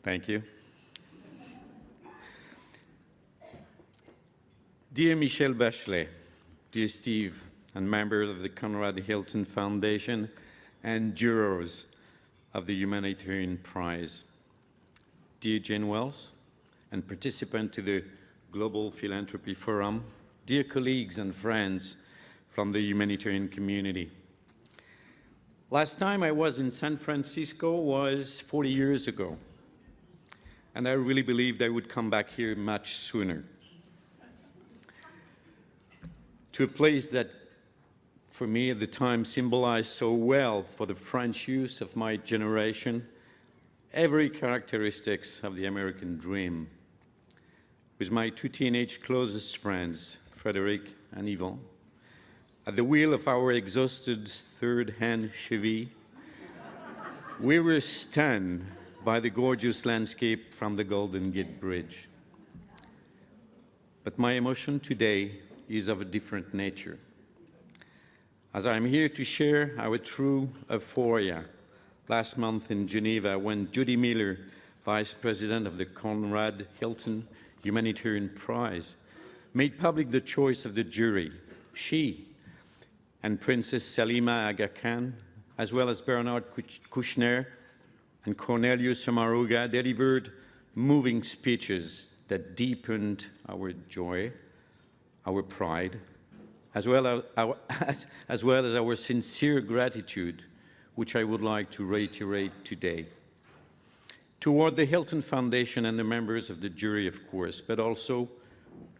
Thank you. Dear Michelle Bachelet, dear Steve, and members of the Conrad Hilton Foundation and jurors of the Humanitarian Prize, dear Jane Wells, and participant to the Global Philanthropy Forum, dear colleagues and friends from the humanitarian community. Last time I was in San Francisco was 40 years ago, and I really believed I would come back here much sooner, to a place that, for me at the time, symbolized so well for the French youth of my generation every characteristics of the American dream. With my two teenage closest friends, Frederic and Yvon, at the wheel of our exhausted third-hand Chevy, we were stunned by the gorgeous landscape from the Golden Gate Bridge. But my emotion today is of a different nature, as I am here to share our true euphoria last month in Geneva when Judy Miller, Vice President of the Conrad Hilton Humanitarian Prize, made public the choice of the jury. She and Princess Salima Aga Khan, as well as Bernard Kouchner and Cornelius Samaruga, delivered moving speeches that deepened our joy, our pride, as well as our sincere gratitude, which I would like to reiterate today, toward the Hilton Foundation and the members of the jury, of course, but also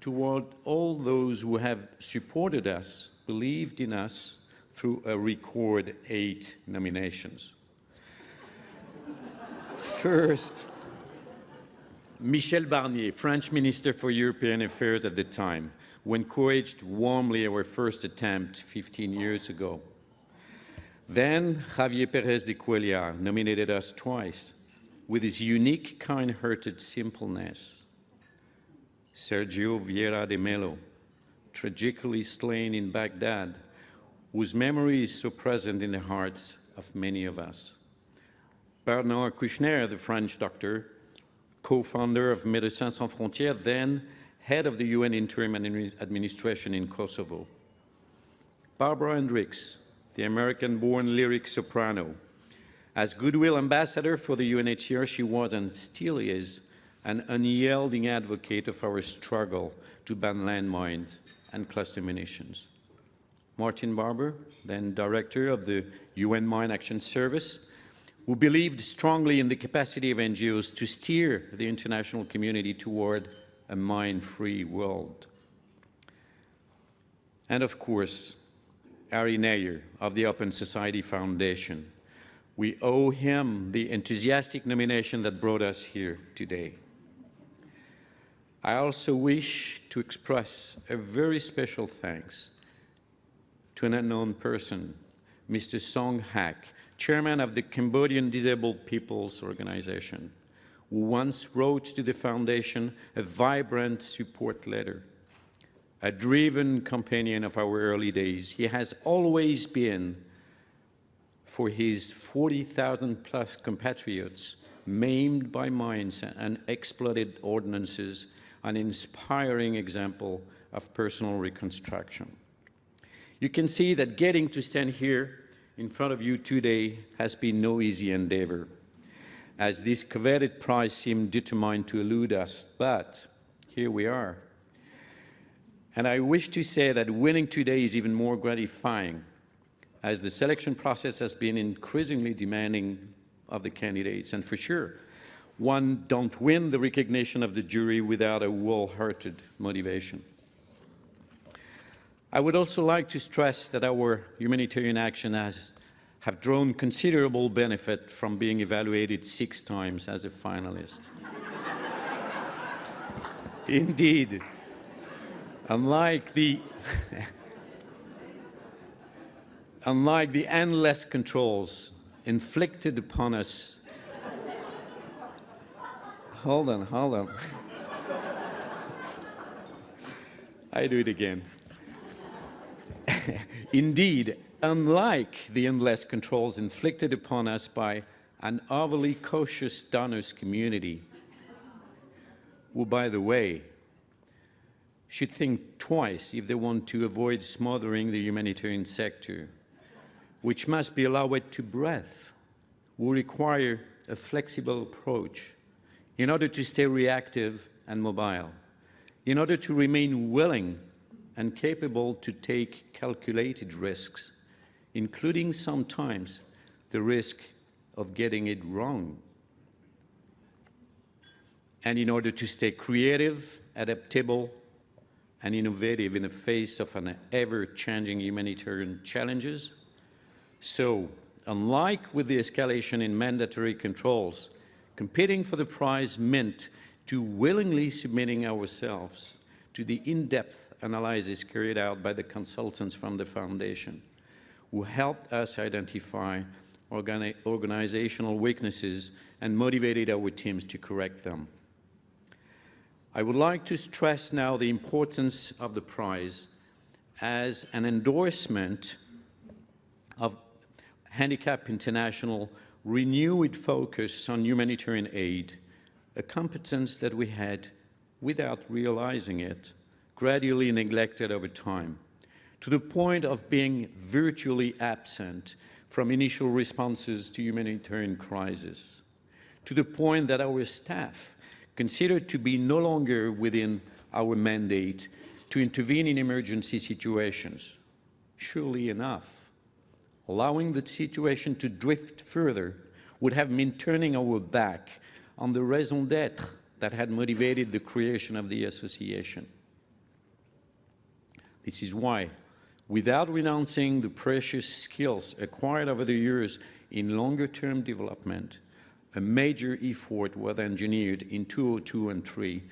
toward all those who have supported us, believed in us through a record 8 nominations. First, Michel Barnier, French Minister for European Affairs at the time, who encouraged warmly our first attempt 15 years ago. Then Javier Pérez de Cuellar nominated us twice with his unique, kind-hearted simpleness. Sergio Vieira de Mello, tragically slain in Baghdad, whose memory is so present in the hearts of many of us. Bernard Kouchner, the French doctor, co-founder of Médecins Sans Frontières, then head of the UN Interim Administration in Kosovo. Barbara Hendricks, the American-born lyric soprano. As goodwill ambassador for the UNHCR, she was and still is an unyielding advocate of our struggle to ban landmines and cluster munitions. Martin Barber, then director of the UN Mine Action Service, who believed strongly in the capacity of NGOs to steer the international community toward a mine-free world. And of course, Ari Neyer of the Open Society Foundation. We owe him the enthusiastic nomination that brought us here today. I also wish to express a very special thanks to an unknown person, Mr. Song Hak, chairman of the Cambodian Disabled People's Organization, who once wrote to the foundation a vibrant support letter. A driven companion of our early days, he has always been, for his 40,000 plus compatriots maimed by mines and exploded ordnances, an inspiring example of personal reconstruction. You can see that getting to stand here in front of you today has been no easy endeavor, as this coveted prize seemed determined to elude us, but here we are. And I wish to say that winning today is even more gratifying, as the selection process has been increasingly demanding of the candidates, and for sure, one don't win the recognition of the jury without a wholehearted motivation. I would also like to stress that our humanitarian action have drawn considerable benefit from being evaluated 6 times as a finalist. Indeed, unlike the endless controls inflicted upon us. Hold on. I do it again. Indeed, unlike the endless controls inflicted upon us by an overly cautious donors community, who, by the way, should think twice if they want to avoid smothering the humanitarian sector, which must be allowed to breathe, will require a flexible approach in order to stay reactive and mobile, in order to remain willing and capable to take calculated risks, including sometimes the risk of getting it wrong, and in order to stay creative, adaptable, and innovative in the face of an ever-changing humanitarian challenges. So, unlike with the escalation in mandatory controls, competing for the prize meant to willingly submitting ourselves to the in-depth analysis carried out by the consultants from the Foundation, who helped us identify organizational weaknesses and motivated our teams to correct them. I would like to stress now the importance of the prize as an endorsement of Handicap International renewed focus on humanitarian aid, a competence that we had, without realizing it, gradually neglected over time, to the point of being virtually absent from initial responses to humanitarian crises, to the point that our staff considered to be no longer within our mandate to intervene in emergency situations. Surely enough, allowing the situation to drift further would have meant turning our back on the raison d'être that had motivated the creation of the association. This is why, without renouncing the precious skills acquired over the years in longer-term development, a major effort was engineered in 2002 and 2003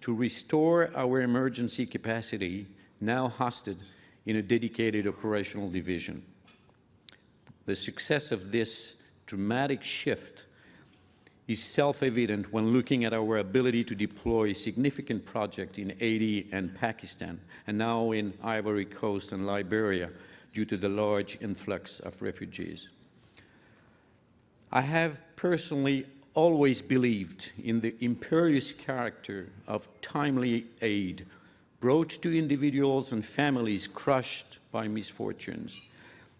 to restore our emergency capacity, now hosted in a dedicated operational division. The success of this dramatic shift is self-evident when looking at our ability to deploy significant projects in Haiti and Pakistan, and now in Ivory Coast and Liberia, due to the large influx of refugees. I have personally always believed in the imperious character of timely aid brought to individuals and families crushed by misfortunes,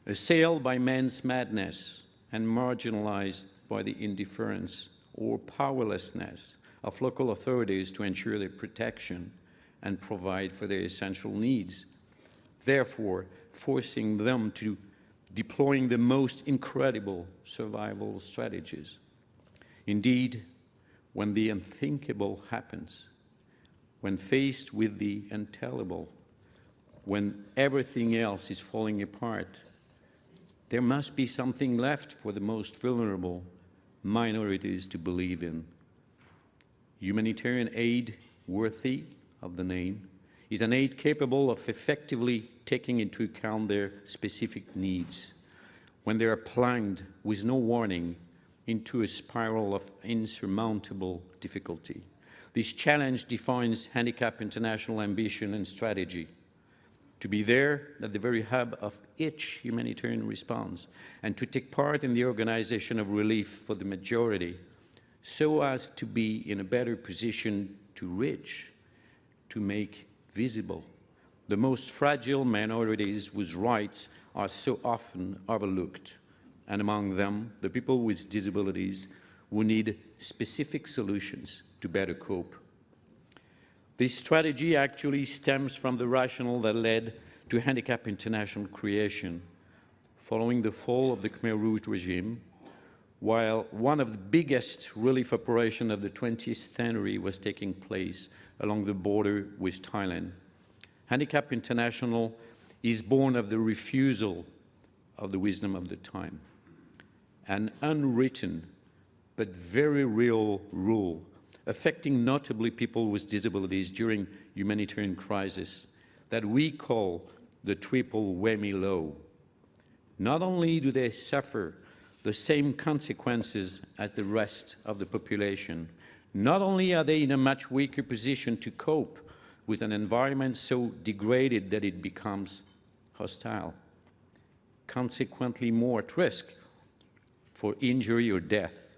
assailed by man's madness, and marginalized by the indifference or powerlessness of local authorities to ensure their protection and provide for their essential needs, therefore forcing them to deploying the most incredible survival strategies. Indeed, when the unthinkable happens, when faced with the untellable, when everything else is falling apart, there must be something left for the most vulnerable minorities to believe in. Humanitarian aid, worthy of the name, is an aid capable of effectively taking into account their specific needs when they are plunged with no warning into a spiral of insurmountable difficulty. This challenge defines Handicap International ambition and strategy: to be there at the very hub of each humanitarian response and to take part in the organization of relief for the majority, so as to be in a better position to reach, to make visible the most fragile minorities whose rights are so often overlooked, and among them, the people with disabilities who need specific solutions to better cope. This strategy actually stems from the rationale that led to Handicap International creation following the fall of the Khmer Rouge regime, while one of the biggest relief operations of the 20th century was taking place along the border with Thailand. Handicap International is born of the refusal of the wisdom of the time, an unwritten but very real rule affecting notably people with disabilities during humanitarian crisis that we call the triple whammy law. Not only do they suffer the same consequences as the rest of the population, not only are they in a much weaker position to cope with an environment so degraded that it becomes hostile, consequently more at risk for injury or death.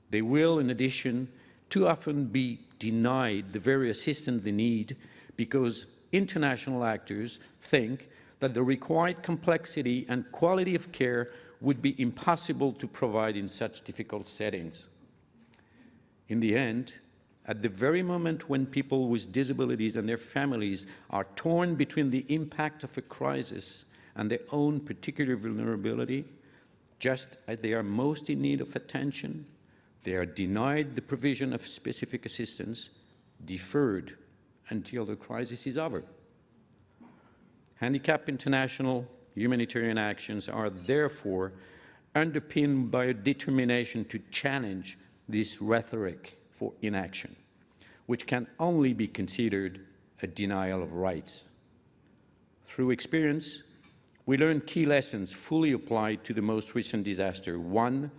They will, in addition, too often be denied the very assistance they need because international actors think that the required complexity and quality of care would be impossible to provide in such difficult settings. In the end, at the very moment when people with disabilities and their families are torn between the impact of a crisis and their own particular vulnerability, just as they are most in need of attention, they are denied the provision of specific assistance, deferred until the crisis is over. Handicap International humanitarian actions are therefore underpinned by a determination to challenge this rhetoric for inaction, which can only be considered a denial of rights. Through experience, we learned key lessons fully applied to the most recent disaster. One,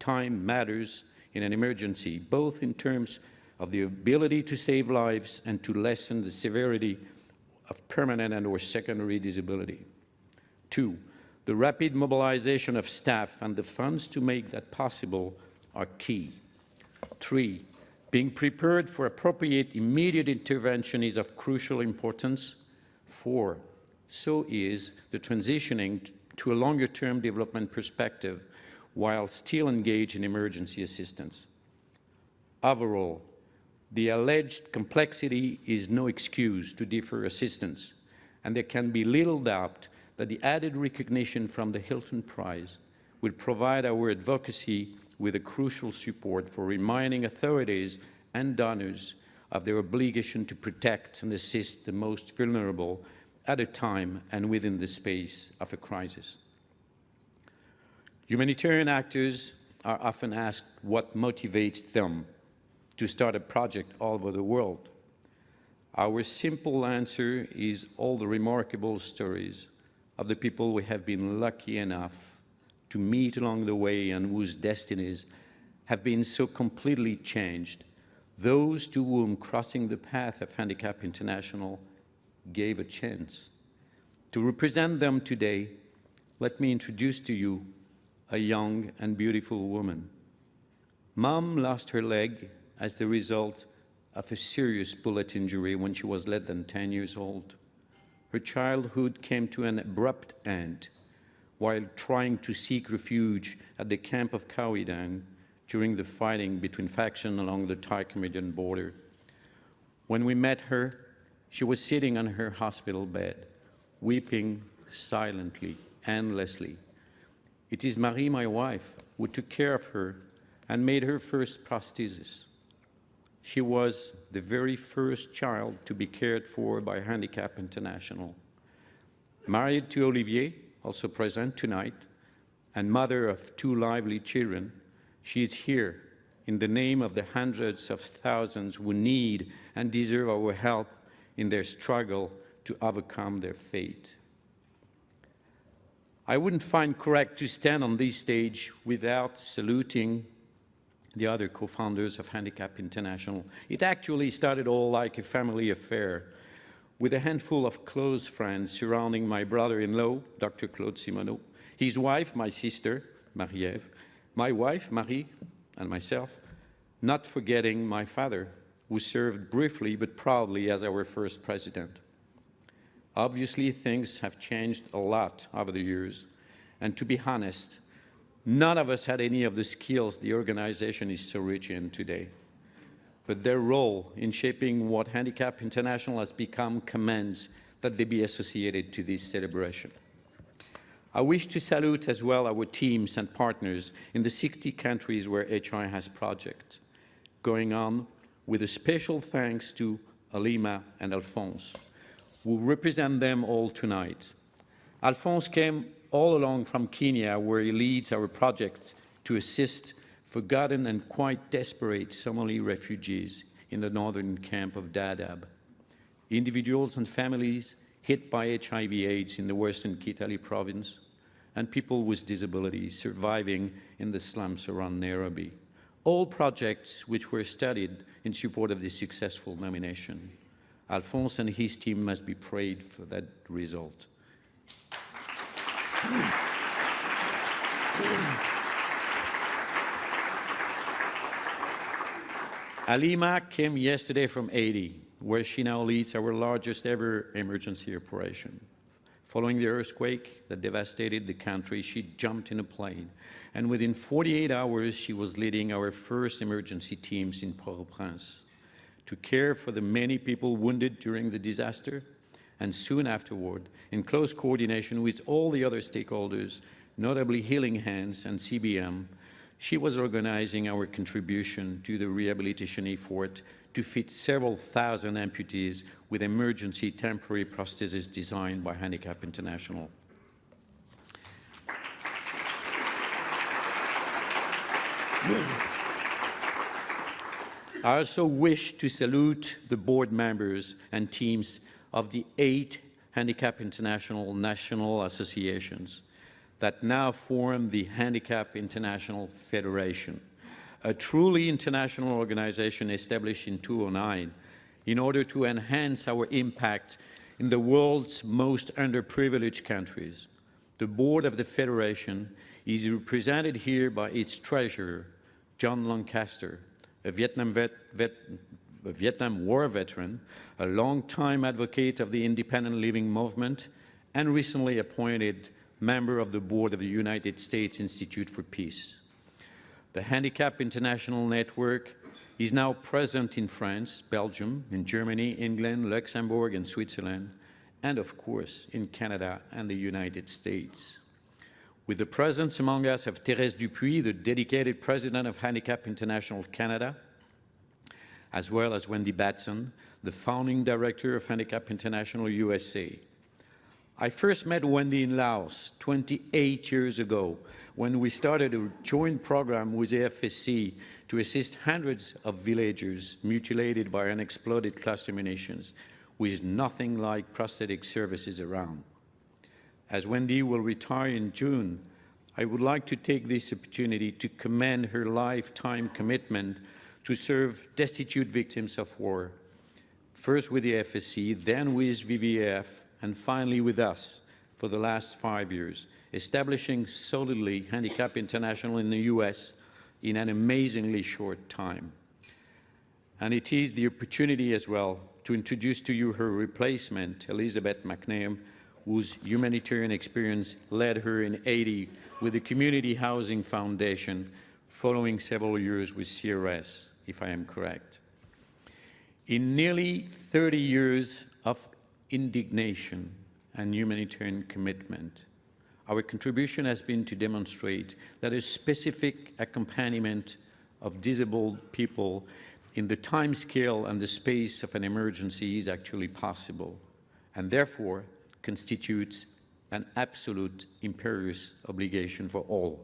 time matters in an emergency, both in terms of the ability to save lives and to lessen the severity of permanent and/or secondary disability. Two, the rapid mobilization of staff and the funds to make that possible are key. Three, being prepared for appropriate immediate intervention is of crucial importance. Four, so is the transitioning to a longer-term development perspective while still engaged in emergency assistance. Overall, the alleged complexity is no excuse to defer assistance, and there can be little doubt that the added recognition from the Hilton Prize will provide our advocacy with a crucial support for reminding authorities and donors of their obligation to protect and assist the most vulnerable at a time and within the space of a crisis. Humanitarian actors are often asked what motivates them to start a project all over the world. Our simple answer is all the remarkable stories of the people we have been lucky enough to meet along the way and whose destinies have been so completely changed, those to whom crossing the path of Handicap International gave a chance. To represent them today, let me introduce to you a young and beautiful woman. Mom lost her leg as the result of a serious bullet injury when she was less than 10 years old. Her childhood came to an abrupt end while trying to seek refuge at the camp of Kawidang during the fighting between factions along the Thai-Cambodian border. When we met her, she was sitting on her hospital bed, weeping silently, endlessly. It is Marie, my wife, who took care of her and made her first prosthesis. She was the very first child to be cared for by Handicap International. Married to Olivier, also present tonight, and mother of 2 lively children, she is here in the name of the hundreds of thousands who need and deserve our help in their struggle to overcome their fate. I wouldn't find correct to stand on this stage without saluting the other co-founders of Handicap International. It actually started all like a family affair, with a handful of close friends surrounding my brother-in-law, Dr. Claude Simoneau, his wife, my sister, Marie-Ève, my wife, Marie, and myself, not forgetting my father, who served briefly but proudly as our first president. Obviously, things have changed a lot over the years, and to be honest, none of us had any of the skills the organization is so rich in today. But their role in shaping what Handicap International has become commands that they be associated to this celebration. I wish to salute as well our teams and partners in the 60 countries where HI has projects going on, with a special thanks to Alima and Alphonse, who represent them all tonight. Alphonse came all along from Kenya, where he leads our project to assist forgotten and quite desperate Somali refugees in the northern camp of Dadaab, individuals and families hit by HIV/AIDS in the western Kitale province, and people with disabilities surviving in the slums around Nairobi. All projects which were studied in support of this successful nomination. Alphonse and his team must be praised for that result. Alima came yesterday from Haiti, where she now leads our largest ever emergency operation. Following the earthquake that devastated the country, she jumped in a plane, and within 48 hours, she was leading our first emergency teams in Port-au-Prince to care for the many people wounded during the disaster, and soon afterward, in close coordination with all the other stakeholders, notably Healing Hands and CBM, she was organizing our contribution to the rehabilitation effort to fit several thousand amputees with emergency temporary prostheses designed by Handicap International. I also wish to salute the board members and teams of the 8 Handicap International national associations that now form the Handicap International Federation, a truly international organization established in 2009 in order to enhance our impact in the world's most underprivileged countries. The board of the Federation is represented here by its treasurer, John Lancaster, a Vietnam War veteran, a long-time advocate of the independent living movement, and recently appointed member of the board of the United States Institute for Peace. The Handicap International Network is now present in France, Belgium, in Germany, England, Luxembourg, and Switzerland, and of course in Canada and the United States. With the presence among us of Thérèse Dupuis, the dedicated president of Handicap International Canada, as well as Wendy Batson, the founding director of Handicap International USA. I first met Wendy in Laos 28 years ago when we started a joint program with AFSC to assist hundreds of villagers mutilated by unexploded cluster munitions with nothing like prosthetic services around. As Wendy will retire in June, I would like to take this opportunity to commend her lifetime commitment to serve destitute victims of war, first with the FSC, then with VVAF, and finally with us for the last 5 years, establishing solidly Handicap International in the US in an amazingly short time. And it is the opportunity as well to introduce to you her replacement, Elizabeth McNair, whose humanitarian experience led her in Haiti with the Community Housing Foundation, following several years with CRS, if I am correct. In nearly 30 years of indignation and humanitarian commitment, our contribution has been to demonstrate that a specific accompaniment of disabled people in the time scale and the space of an emergency is actually possible, and therefore constitutes an absolute imperious obligation for all.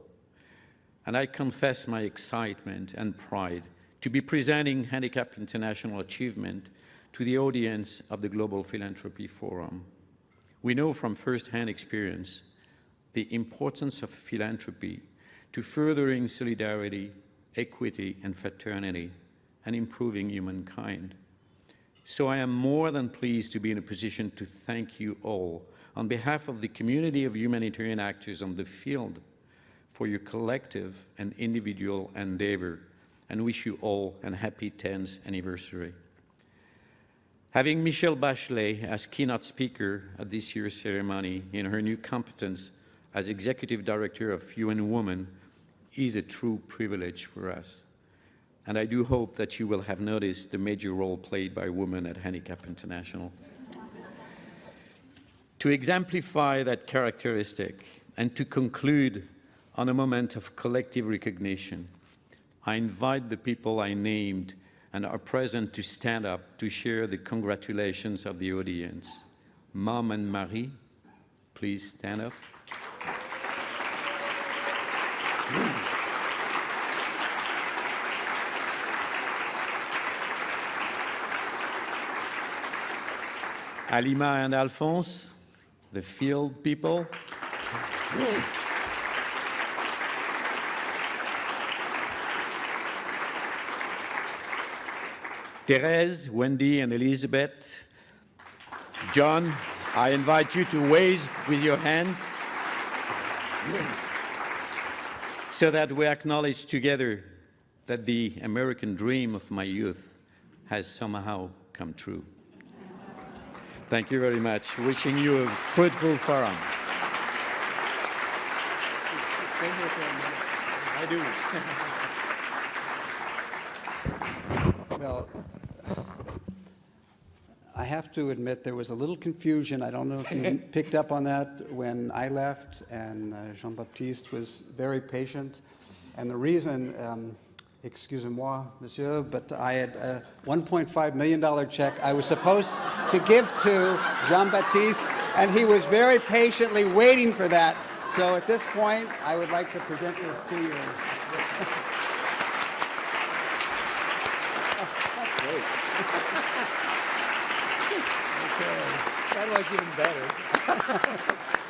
And I confess my excitement and pride to be presenting Handicap International achievement to the audience of the Global Philanthropy Forum. We know from first-hand experience the importance of philanthropy to furthering solidarity, equity, and fraternity, and improving humankind. So I am more than pleased to be in a position to thank you all on behalf of the community of humanitarian actors on the field for your collective and individual endeavor, and wish you all a happy 10th anniversary. Having Michelle Bachelet as keynote speaker at this year's ceremony in her new competence as Executive Director of UN Women is a true privilege for us. And I do hope that you will have noticed the major role played by women at Handicap International. To exemplify that characteristic and to conclude on a moment of collective recognition, I invite the people I named and are present to stand up to share the congratulations of the audience. Mom and Marie, please stand up. Alima and Alphonse, the field people. Thérèse, Wendy, and Elizabeth. John, I invite you to wave with your hands. so that we acknowledge together that the American dream of my youth has somehow come true. Thank you very much. Wishing you a fruitful forum. Stay here for a minute. I do. Well, I have to admit there was a little confusion. I don't know if you picked up on that when I left, and Jean-Baptiste was very patient. And the reason, excusez-moi, monsieur, but I had a $1.5 million check I was supposed to give to Jean-Baptiste, and he was very patiently waiting for that. So at this point, I would like to present this to you. Great. Okay. That was even better.